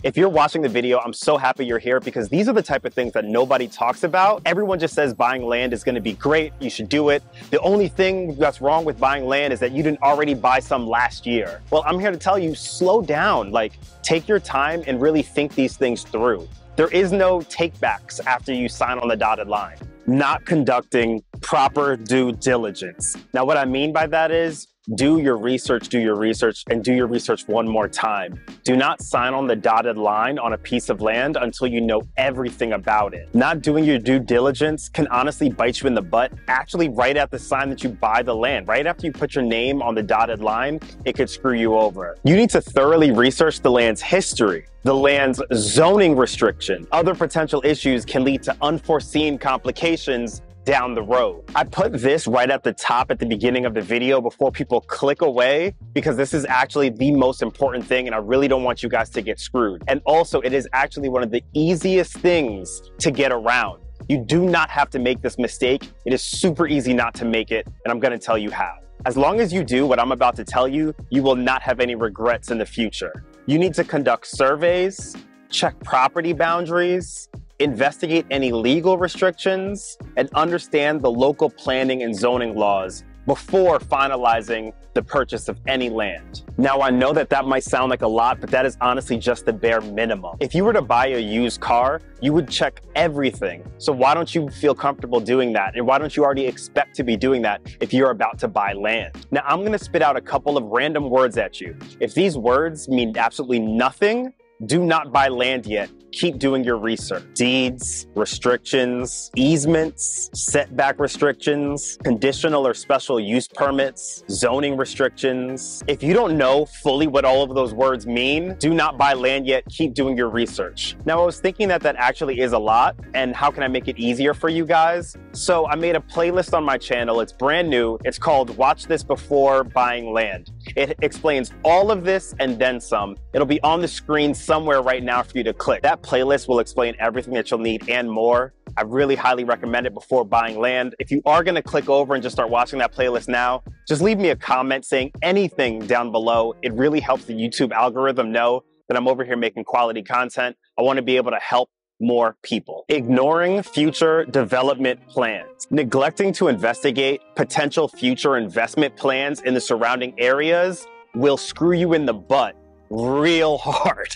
If you're watching the video, I'm so happy you're here because these are the type of things that nobody talks about. Everyone just says buying land is going to be great, you should do it. The only thing that's wrong with buying land is that you didn't already buy some last year. Well, I'm here to tell you, slow down. Take your time and really think these things through. There is no takebacks after you sign on the dotted line. Not conducting proper due diligence. Now, what I mean by that is do your research, and do your research one more time. Do not sign on the dotted line on a piece of land until you know everything about it. Not doing your due diligence can honestly bite you in the butt. Actually, right at the sign that you buy the land, right after you put your name on the dotted line, it could screw you over. You need to thoroughly research the land's history, the land's zoning restriction. Other potential issues can lead to unforeseen complications down the road. I put this right at the top at the beginning of the video before people click away because this is actually the most important thing and I really don't want you guys to get screwed. And also, it is actually one of the easiest things to get around. You do not have to make this mistake. It is super easy not to make it, and I'm gonna tell you how. As long as you do what I'm about to tell you, you will not have any regrets in the future. You need to conduct surveys, check property boundaries, investigate any legal restrictions, and understand the local planning and zoning laws before finalizing the purchase of any land. Now, I know that might sound like a lot, but that is honestly just the bare minimum. If you were to buy a used car, you would check everything. So why don't you feel comfortable doing that? And why don't you already expect to be doing that if you're about to buy land? Now, I'm gonna spit out a couple of random words at you. If these words mean absolutely nothing, do not buy land yet. Keep doing your research. Deeds, restrictions, easements, setback restrictions, conditional or special use permits, zoning restrictions. If you don't know fully what all of those words mean, do not buy land yet. Keep doing your research. Now, I was thinking that actually is a lot, and how can I make it easier for you guys? So I made a playlist on my channel. It's brand new. It's called Watch This Before Buying Land. It explains all of this and then some. It'll be on the screen somewhere right now for you to click. That playlist will explain everything that you'll need and more. I really highly recommend it before buying land. If you are gonna click over and just start watching that playlist now, just leave me a comment saying anything down below. It really helps the YouTube algorithm know that I'm over here making quality content. I wanna be able to help more people. Ignoring future development plans. Neglecting to investigate potential future investment plans in the surrounding areas will screw you in the butt real hard.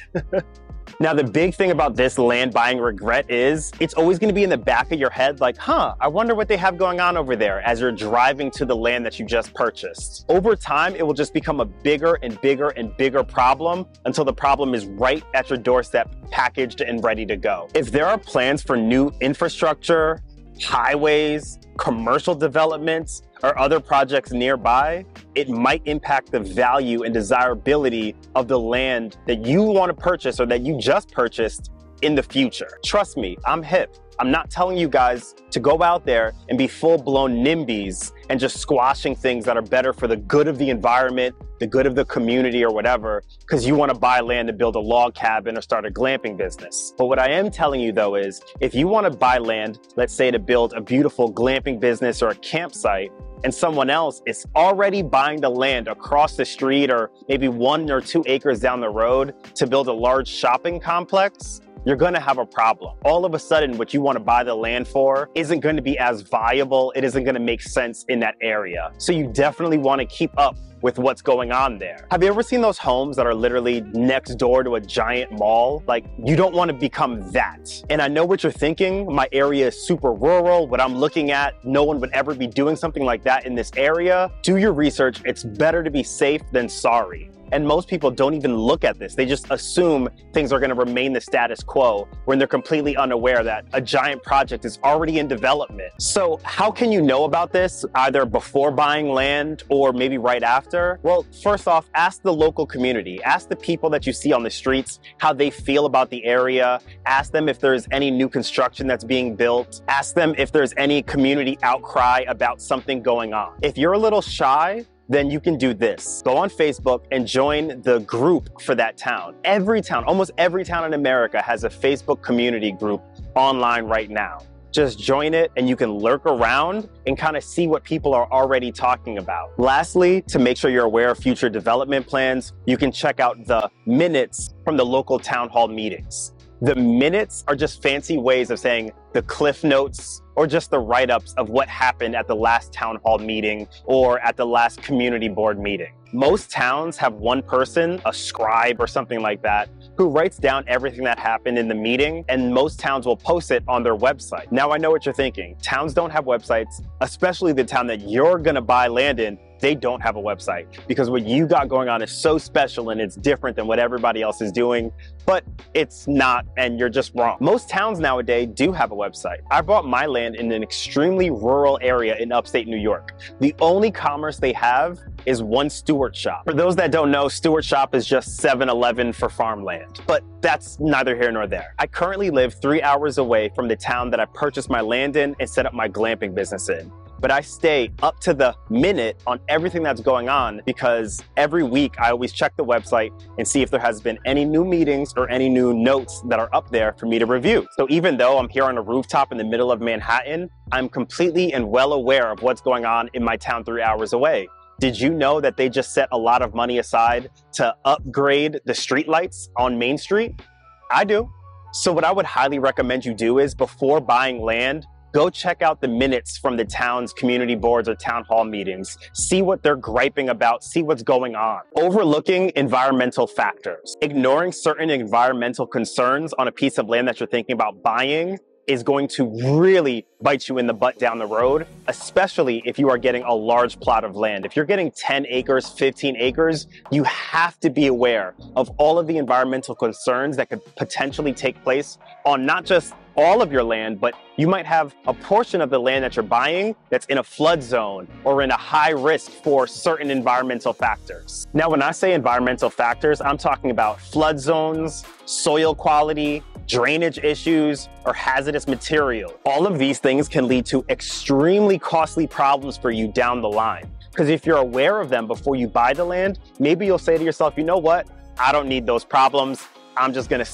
Now, the big thing about this land buying regret is it's always going to be in the back of your head like, I wonder what they have going on over there as you're driving to the land that you just purchased. Over time, it will just become a bigger and bigger and bigger problem until the problem is right at your doorstep, packaged and ready to go. If there are plans for new infrastructure, highways, commercial developments, or other projects nearby, it might impact the value and desirability of the land that you want to purchase or that you just purchased in the future. Trust me, I'm hip. I'm not telling you guys to go out there and be full-blown NIMBYs and just squashing things that are better for the good of the environment, the good of the community or whatever, because you want to buy land to build a log cabin or start a glamping business. But what I am telling you though is, if you want to buy land, let's say to build a beautiful glamping business or a campsite, and someone else is already buying the land across the street or maybe 1 or 2 acres down the road to build a large shopping complex, you're gonna have a problem. All of a sudden, what you wanna buy the land for isn't gonna be as viable, it isn't gonna make sense in that area. So you definitely wanna keep up with what's going on there. Have you ever seen those homes that are literally next door to a giant mall? Like, you don't wanna become that. And I know what you're thinking, my area is super rural, what I'm looking at, no one would ever be doing something like that in this area. Do your research, it's better to be safe than sorry. And most people don't even look at this. They just assume things are gonna remain the status quo when they're completely unaware that a giant project is already in development. So how can you know about this, either before buying land or maybe right after? Well, first off, ask the local community. Ask the people that you see on the streets how they feel about the area. Ask them if there's any new construction that's being built. Ask them if there's any community outcry about something going on. If you're a little shy, then you can do this. Go on Facebook and join the group for that town. Every town, almost every town in America has a Facebook community group online right now. just join it and you can lurk around and kind of see what people are already talking about. Lastly, to make sure you're aware of future development plans, you can check out the minutes from the local town hall meetings. The minutes are just fancy ways of saying the cliff notes or just the write-ups of what happened at the last town hall meeting or at the last community board meeting. Most towns have one person, a scribe or something like that, who writes down everything that happened in the meeting, and most towns will post it on their website. Now I know what you're thinking. Towns don't have websites, especially the town that you're gonna buy land in. They don't have a website because what you got going on is so special and it's different than what everybody else is doing, but it's not, and you're just wrong. Most towns nowadays do have a website. I bought my land in an extremely rural area in upstate New York. The only commerce they have is one Stewart shop. For those that don't know, Stewart shop is just 7-Eleven for farmland, but that's neither here nor there. I currently live 3 hours away from the town that I purchased my land in and set up my glamping business in. But I stay up to the minute on everything that's going on because every week I always check the website and see if there has been any new meetings or any new notes that are up there for me to review. So even though I'm here on a rooftop in the middle of Manhattan, I'm completely and well aware of what's going on in my town 3 hours away. Did you know that they just set a lot of money aside to upgrade the streetlights on Main Street? I do. So what I would highly recommend you do is before buying land, go check out the minutes from the town's community boards or town hall meetings. See what they're griping about, see what's going on. Overlooking environmental factors. Ignoring certain environmental concerns on a piece of land that you're thinking about buying is going to really bite you in the butt down the road, especially if you are getting a large plot of land. If you're getting 10 acres, 15 acres, you have to be aware of all of the environmental concerns that could potentially take place on not just all of your land, but you might have a portion of the land that you're buying that's in a flood zone or in a high risk for certain environmental factors. Now, when I say environmental factors, I'm talking about flood zones, soil quality, drainage issues, or hazardous material. All of these things can lead to extremely costly problems for you down the line. Because if you're aware of them before you buy the land, maybe you'll say to yourself, you know what? I don't need those problems. I'm just gonna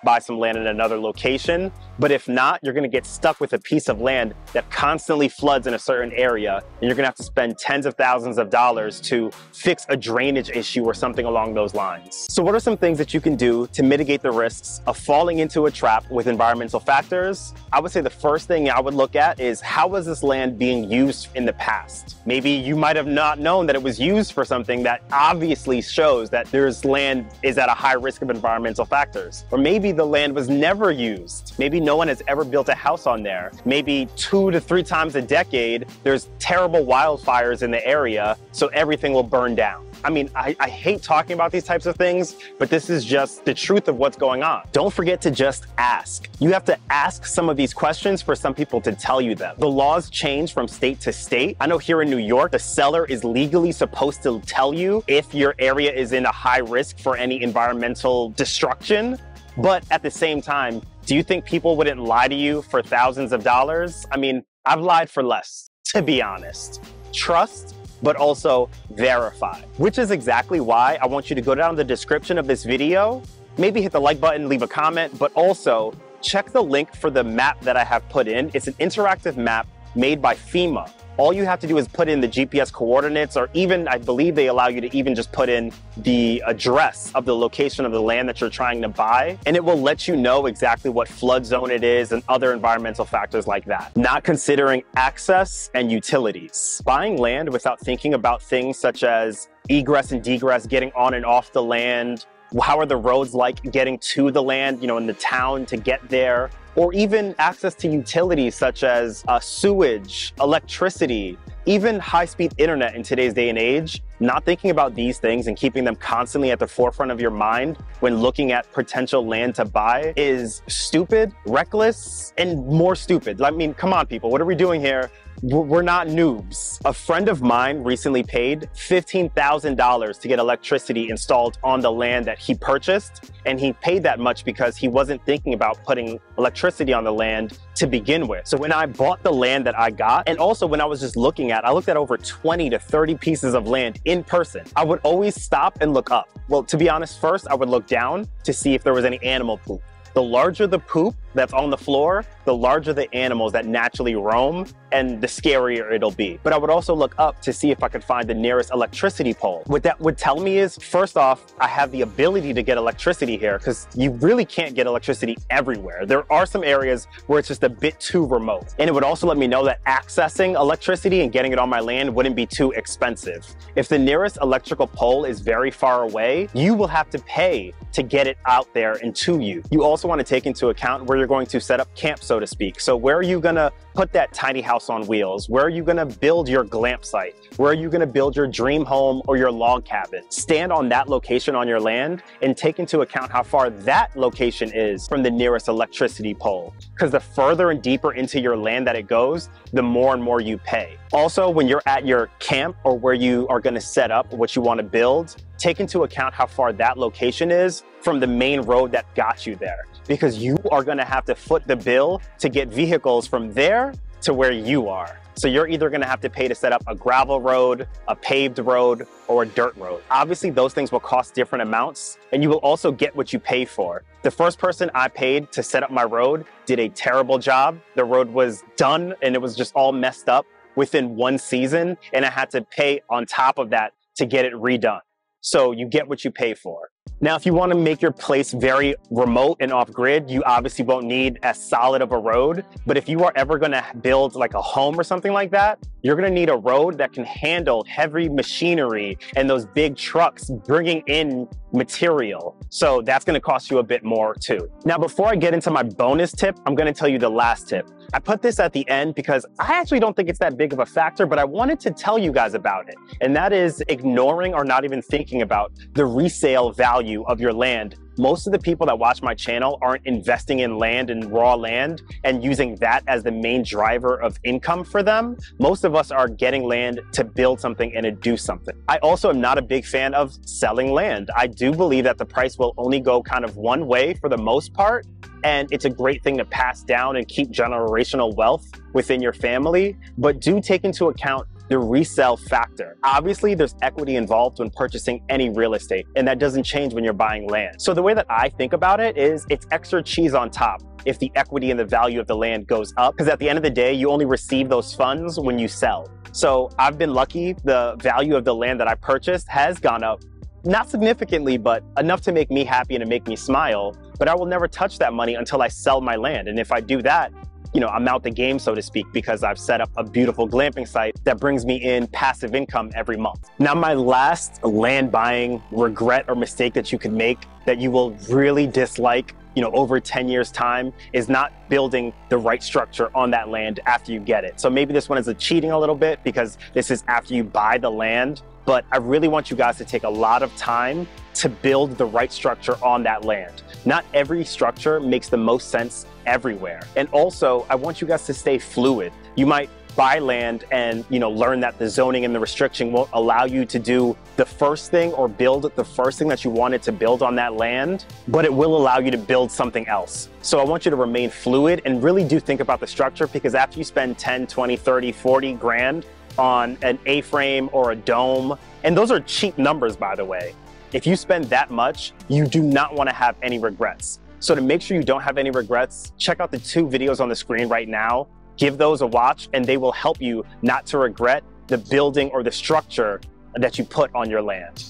buy some land in another location. But if not, you're gonna get stuck with a piece of land that constantly floods in a certain area, and you're gonna have to spend tens of thousands of dollars to fix a drainage issue or something along those lines. So what are some things that you can do to mitigate the risks of falling into a trap with environmental factors? I would say the first thing I would look at is, how was this land being used in the past? Maybe you might have not known that it was used for something that obviously shows that there's land is at a high risk of environmental factors. Or maybe the land was never used. Maybe no one has ever built a house on there. Maybe 2 to 3 times a decade, there's terrible wildfires in the area, so everything will burn down. I mean, I hate talking about these types of things, but this is just the truth of what's going on. Don't forget to just ask. You have to ask some of these questions for some people to tell you them. The laws change from state to state. I know here in New York, the seller is legally supposed to tell you if your area is in a high risk for any environmental destruction. But at the same time, do you think people wouldn't lie to you for thousands of dollars? I mean, I've lied for less, to be honest. Trust, but also verify, which is exactly why I want you to go down the description of this video, maybe hit the like button, leave a comment, but also check the link for the map that I have put in. It's an interactive map made by FEMA. All you have to do is put in the GPS coordinates, or even, I believe they allow you to even just put in the address of the location of the land that you're trying to buy, and it will let you know exactly what flood zone it is and other environmental factors like that. Not considering access and utilities. Buying land without thinking about things such as egress and degress, getting on and off the land, how are the roads like getting to the land, in the town to get there, or even access to utilities such as sewage, electricity, even high-speed internet in today's day and age. Not thinking about these things and keeping them constantly at the forefront of your mind when looking at potential land to buy is stupid, reckless, and more stupid. I mean, come on, people, what are we doing here? We're not noobs. A friend of mine recently paid $15,000 to get electricity installed on the land that he purchased, and he paid that much because he wasn't thinking about putting electricity on the land to begin with. So when I bought the land that I got, and also when I was just I looked at over 20 to 30 pieces of land in person. I would always stop and look up. Well, to be honest, first I would look down to see if there was any animal poop. The larger the poop, that's on the floor, the larger the animals that naturally roam and the scarier it'll be. But I would also look up to see if I could find the nearest electricity pole. What that would tell me is, first off, I have the ability to get electricity here because you really can't get electricity everywhere. There are some areas where it's just a bit too remote. And it would also let me know that accessing electricity and getting it on my land wouldn't be too expensive. If the nearest electrical pole is very far away, you will have to pay to get it out there and to you. You also want to take into account where you're going to set up camp, so to speak. So where are you going to put that tiny house on wheels? Where are you going to build your glamp site? Where are you going to build your dream home or your log cabin? Stand on that location on your land and take into account how far that location is from the nearest electricity pole. Because the further and deeper into your land that it goes, the more and more you pay. Also, when you're at your camp or where you are going to set up what you want to build, take into account how far that location is from the main road that got you there, because you are going to have to foot the bill to get vehicles from there to where you are. So you're either going to have to pay to set up a gravel road, a paved road, or a dirt road. Obviously, those things will cost different amounts, and you will also get what you pay for. The first person I paid to set up my road did a terrible job. The road was done, and it was just all messed up within one season, and I had to pay on top of that to get it redone. So you get what you pay for. Now, if you want to make your place very remote and off-grid, you obviously won't need as solid of a road. But if you are ever going to build like a home or something like that, you're going to need a road that can handle heavy machinery and those big trucks bringing in material. So that's going to cost you a bit more too. Now, before I get into my bonus tip, I'm going to tell you the last tip. I put this at the end because I actually don't think it's that big of a factor, but I wanted to tell you guys about it. And that is ignoring or not even thinking about the resale value of your land. Most of the people that watch my channel aren't investing in land and raw land and using that as the main driver of income for them. Most of us are getting land to build something and to do something. I also am not a big fan of selling land. I do believe that the price will only go kind of one way for the most part. And it's a great thing to pass down and keep generational wealth within your family, but do take into account the resale factor. Obviously, there's equity involved when purchasing any real estate, and that doesn't change when you're buying land. So the way that I think about it is it's extra cheese on top if the equity and the value of the land goes up, because at the end of the day, you only receive those funds when you sell. So I've been lucky. The value of the land that I purchased has gone up. Not significantly, but enough to make me happy and to make me smile. But I will never touch that money until I sell my land. And if I do that, you know, I'm out the game, so to speak, because I've set up a beautiful glamping site that brings me in passive income every month. Now, my last land buying regret or mistake that you could make that you will really dislike, you know, over 10 years time is not building the right structure on that land after you get it. So maybe this one is cheating a little bit because this is after you buy the land, but I really want you guys to take a lot of time to build the right structure on that land. Not every structure makes the most sense everywhere. And also, I want you guys to stay fluid. You might buy land and, you know, learn that the zoning and the restriction won't allow you to do the first thing or build the first thing that you wanted to build on that land, but it will allow you to build something else. So I want you to remain fluid and really do think about the structure, because after you spend 10, 20, 30, 40 grand on an A-frame or a dome, and those are cheap numbers, by the way. If you spend that much, you do not want to have any regrets. So to make sure you don't have any regrets, check out the 2 videos on the screen right now. Give those a watch, and they will help you not to regret the building or the structure that you put on your land.